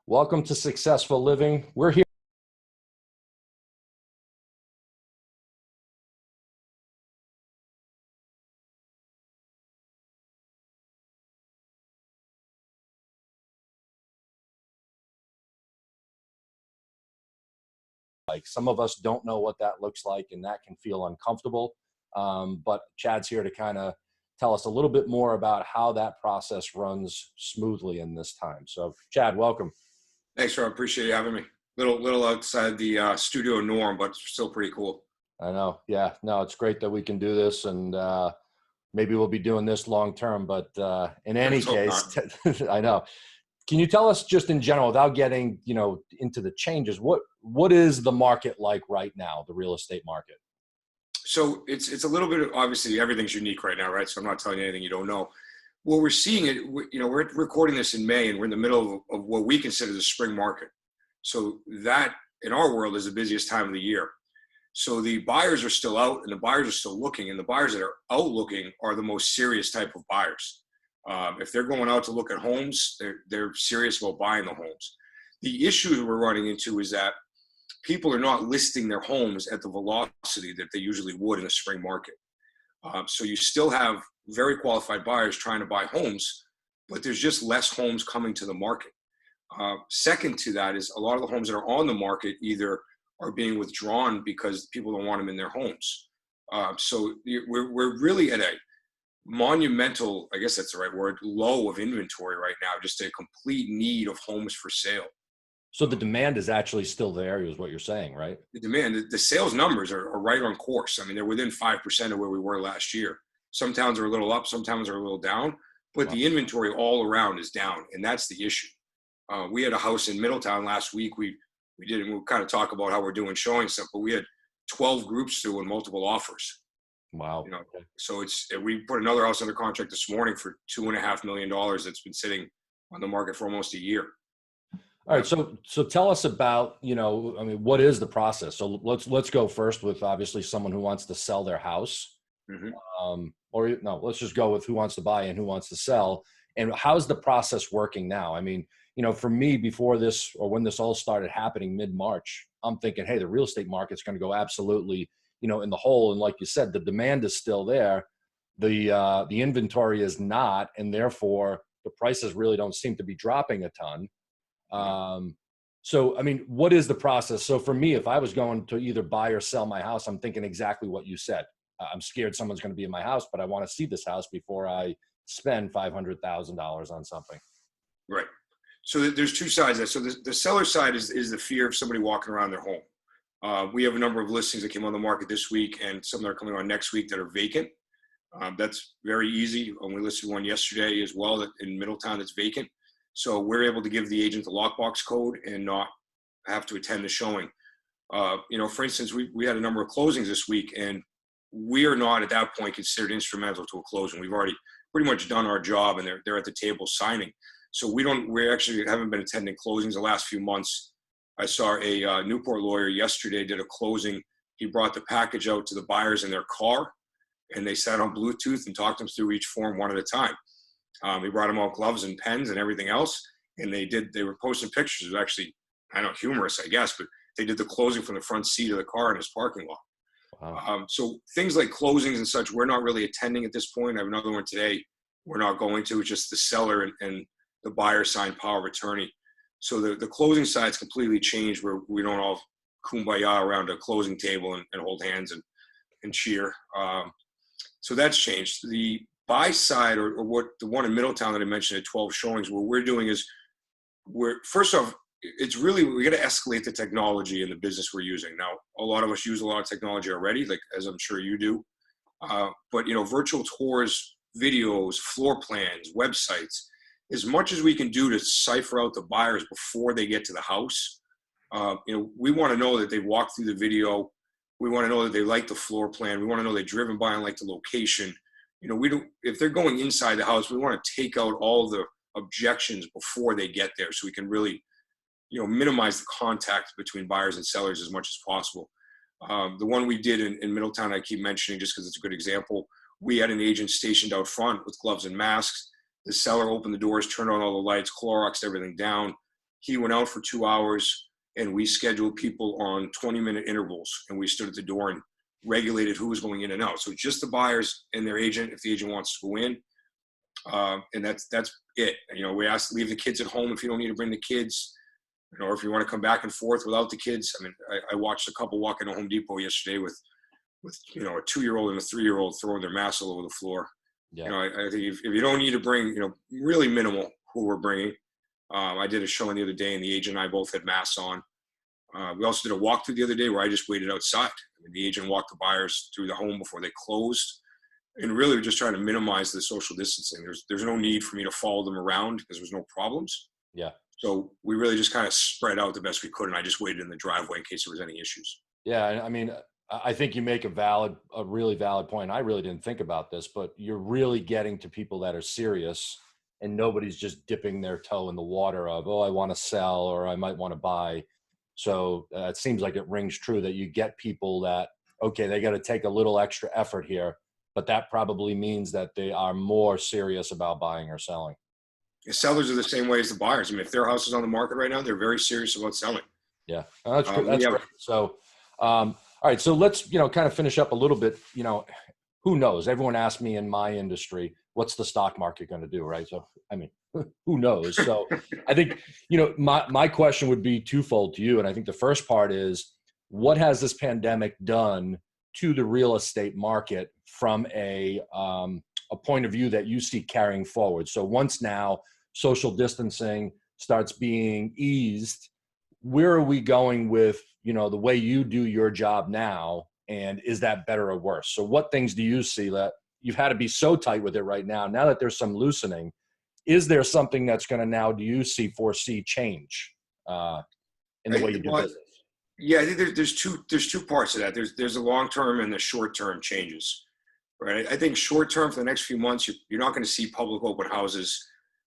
Welcome to Successful Living. We're here. Like some of us don't know what that looks like, and that can feel uncomfortable. But Chad's here to kind of tell us a little bit more about how that process runs smoothly in this time. So, Chad, welcome. Thanks, Rob. Appreciate you having me. Little outside the studio norm, but still pretty cool. I know. Yeah, no, it's great that we can do this, and maybe we'll be doing this long term. But in any Let's hope case, not. I know. Can you tell us just in general, without getting into the changes, what is the market like right now, the real estate market? So it's a little bit of, obviously everything's unique right now, right? So I'm not telling you anything you don't know. Well, we're seeing it. We're recording this in May, and we're in the middle of what we consider the spring market. So that in our world is the busiest time of the year. So the buyers are still out, and the buyers are still looking, and the buyers that are out looking are the most serious type of buyers. If they're going out to look at homes, they're serious about buying the homes. The issue we're running into is that people are not listing their homes at the velocity that they usually would in a spring market. So you still have very qualified buyers trying to buy homes, but there's just less homes coming to the market. Second to that is a lot of the homes that are on the market either are being withdrawn because people don't want them in their homes. So we're really at a monumental, I guess that's the right word, low of inventory right now, just a complete need of homes for sale. So the demand is actually still there, is what you're saying, right? The demand, the sales numbers are right on course. I mean, they're within 5% of where we were last year. Some towns are a little up, some towns are a little down, but Wow. the inventory all around is down, and that's the issue. We had a house in Middletown last week. We did, and we'll kind of talk about how we're doing showing stuff, but we had 12 groups through and multiple offers. Wow. You know, Okay. so we put another house under contract this morning for $2.5 million that's been sitting on the market for almost a year. All right. So tell us about, I mean, what is the process? So let's go first with obviously someone who wants to sell their house. Mhm. Or no, let's just go with who wants to buy and who wants to sell. And how's the process working now? I mean, for me, before this or when this all started happening mid-March, I'm thinking, hey, the real estate market's going to go absolutely, in the hole. And like you said, the demand is still there. The inventory is not, and therefore the prices really don't seem to be dropping a ton. No. So, I mean, what is the process? So for me, if I was going to either buy or sell my house, I'm thinking exactly what you said. I'm scared someone's going to be in my house, but I want to see this house before I spend $500,000 on something. Right. So there's two sides. So the seller side is the fear of somebody walking around their home. We have a number of listings that came on the market this week and some that are coming on next week that are vacant. That's very easy. We listed one yesterday as well in Middletown that's vacant. So we're able to give the agent the lockbox code and not have to attend the showing. For instance, we had a number of closings this week, and we are not at that point considered instrumental to a closing. We've already pretty much done our job, and they're at the table signing. So we actually haven't been attending closings the last few months. I saw a Newport lawyer yesterday did a closing. He brought the package out to the buyers in their car, and they sat on Bluetooth and talked them through each form one at a time. He brought them out gloves and pens and everything else, and they were posting pictures. It was actually, I don't know, humorous, I guess, but they did the closing from the front seat of the car in his parking lot. Wow. So things like closings and such, we're not really attending at this point. I have another one today. We're not going to. It's just the seller and the buyer signed power of attorney. So the closing side's completely changed, where we don't all kumbaya around a closing table and hold hands and cheer. So that's changed. The buy side, or what the one in Middletown that I mentioned at 12 showings, what we're doing is first off, it's really, we got to escalate the technology in the business we're using. Now, a lot of us use a lot of technology already, like as I'm sure you do. But virtual tours, videos, floor plans, websites, as much as we can do to cipher out the buyers before they get to the house. We want to know that they walked through the video. We want to know that they like the floor plan. We want to know they're driven by and like the location. If they're going inside the house, we want to take out all the objections before they get there, so we can really, minimize the contact between buyers and sellers as much as possible. The one we did in Middletown, I keep mentioning just because it's a good example. We had an agent stationed out front with gloves and masks. The seller opened the doors, turned on all the lights, Cloroxed everything down. he went out for 2 hours, and we scheduled people on 20-minute intervals, and we stood at the door and regulated who was going in and out. So just the buyers and their agent, if the agent wants to go in, and that's it. We ask leave the kids at home if you don't need to bring the kids, or if you want to come back and forth without the kids. I mean, I watched a couple walk into Home Depot yesterday with a 2-year-old and a 3-year-old throwing their masks all over the floor. Yeah. I think if you don't need to bring, really minimal who we're bringing. I did a showing the other day, and the agent and I both had masks on. We also did a walkthrough the other day where I just waited outside. The agent walked the buyers through the home before they closed. And really, we're just trying to minimize the social distancing. There's no need for me to follow them around because there's no problems. Yeah. So we really just kind of spread out the best we could, and I just waited in the driveway in case there was any issues. Yeah, I mean, I think you make a really valid point. I really didn't think about this, but you're really getting to people that are serious, and nobody's just dipping their toe in the water of, oh, I want to sell or I might want to buy. So it seems like it rings true that you get people that, okay, they got to take a little extra effort here, but that probably means that they are more serious about buying or selling. The sellers are the same way as the buyers. I mean, if their house is on the market right now, they're very serious about selling. Yeah, that's great. That's great. So, all right, so let's, kind of finish up a little bit. Who knows? Everyone asked me in my industry, what's the stock market going to do, right? So, I mean, who knows? So I think, my question would be twofold to you. And I think the first part is, what has this pandemic done to the real estate market from a point of view that you see carrying forward? So once now social distancing starts being eased, where are we going with, the way you do your job now? And is that better or worse? So what things do you see that you've had to be so tight with it right now? Now that there's some loosening, is there something that's going to now, do you foresee change in the way you do business? Yeah, I think there's two parts to that. There's a long-term and the short-term changes, right? I think short-term for the next few months, you're not going to see public open houses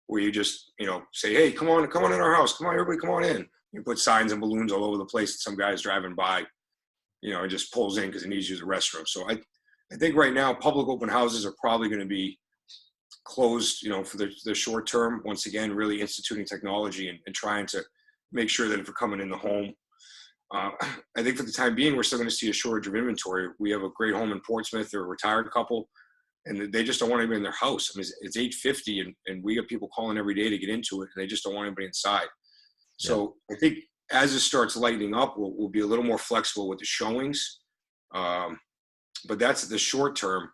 where you just, say, hey, come on in our house. Come on, everybody, come on in. You put signs and balloons all over the place that some guy's driving by, and just pulls in because he needs to use the restroom. So I think right now public open houses are probably going to be closed, for the short term. Once again, really instituting technology and trying to make sure that if you're coming in the home, I think for the time being, we're still going to see a shortage of inventory. We have a great home in Portsmouth. They're a retired couple, and they just don't want anybody in their house. I mean, it's 8:50, and we have people calling every day to get into it, and they just don't want anybody inside. So I think as it starts lightening up, we'll be a little more flexible with the showings. But that's the short term.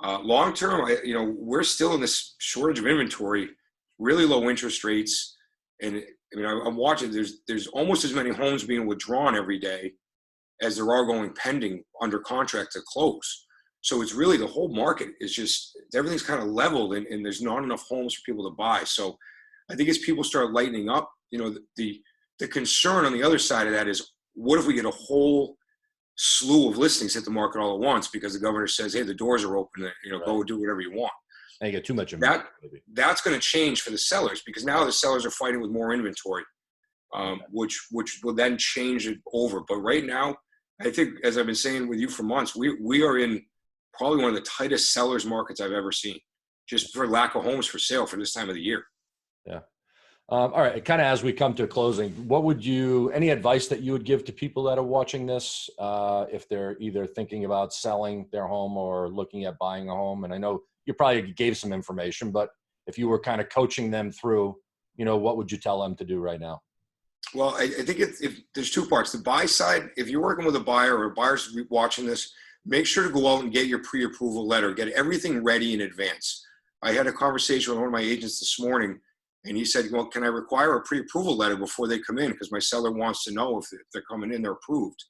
Long term, we're still in this shortage of inventory, really low interest rates, and I'm watching. There's almost as many homes being withdrawn every day as there are going pending under contract to close. So it's really the whole market is just everything's kind of leveled, and there's not enough homes for people to buy. So I think as people start lightening up, the concern on the other side of that is, what if we get a whole slew of listings hit the market all at once because the governor says, hey, the doors are open, right. Go do whatever you want. And you get too much inventory. That's going to change for the sellers because now the sellers are fighting with more inventory, which will then change it over. But right now, I think, as I've been saying with you for months, we are in probably one of the tightest sellers markets I've ever seen, just for lack of homes for sale for this time of the year. Yeah. All right. Kind of as we come to a closing, any advice that you would give to people that are watching this, if they're either thinking about selling their home or looking at buying a home? And I know you probably gave some information, but if you were kind of coaching them through, what would you tell them to do right now? Well, I think if there's two parts. The buy side, if you're working with a buyer or a buyer's watching this, make sure to go out and get your pre-approval letter, get everything ready in advance. I had a conversation with one of my agents this morning, and he said, well, can I require a pre-approval letter before they come in? Because my seller wants to know if they're coming in, they're approved.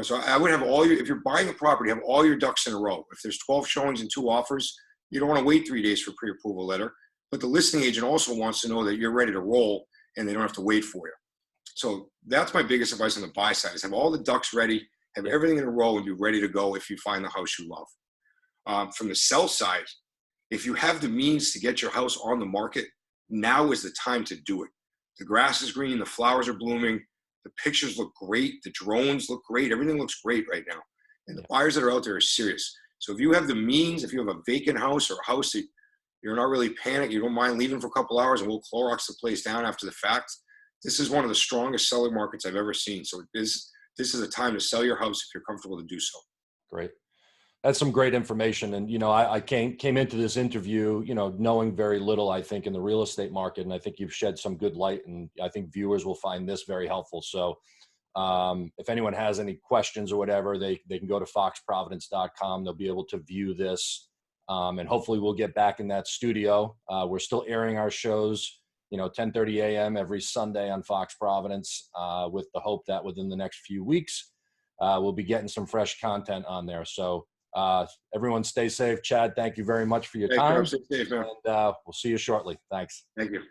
So I would have if you're buying a property, have all your ducks in a row. If there's 12 showings and 2 offers, you don't want to wait 3 days for a pre-approval letter. But the listing agent also wants to know that you're ready to roll and they don't have to wait for you. So that's my biggest advice on the buy side is have all the ducks ready, have everything in a row, and be ready to go if you find the house you love. From the sell side, if you have the means to get your house on the market, now is the time to do it. The grass is green, the flowers are blooming, the pictures look great, the drones look great, everything looks great right now. And the buyers that are out there are serious. So if you have the means, if you have a vacant house or a house that you're not really panicked, you don't mind leaving for a couple hours and we'll Clorox the place down after the fact, this is one of the strongest seller markets I've ever seen. So this is a time to sell your house if you're comfortable to do so. Great. That's some great information. And, I came into this interview, knowing very little, I think, in the real estate market. And I think you've shed some good light, and I think viewers will find this very helpful. So if anyone has any questions or whatever, they can go to foxprovidence.com. They'll be able to view this. And hopefully we'll get back in that studio. We're still airing our shows, 10:30 a.m. every Sunday on Fox Providence, with the hope that within the next few weeks, we'll be getting some fresh content on there. So everyone stay safe. Chad, thank you very much for your time. Stay safe, man. And we'll see you shortly. Thanks. Thank you.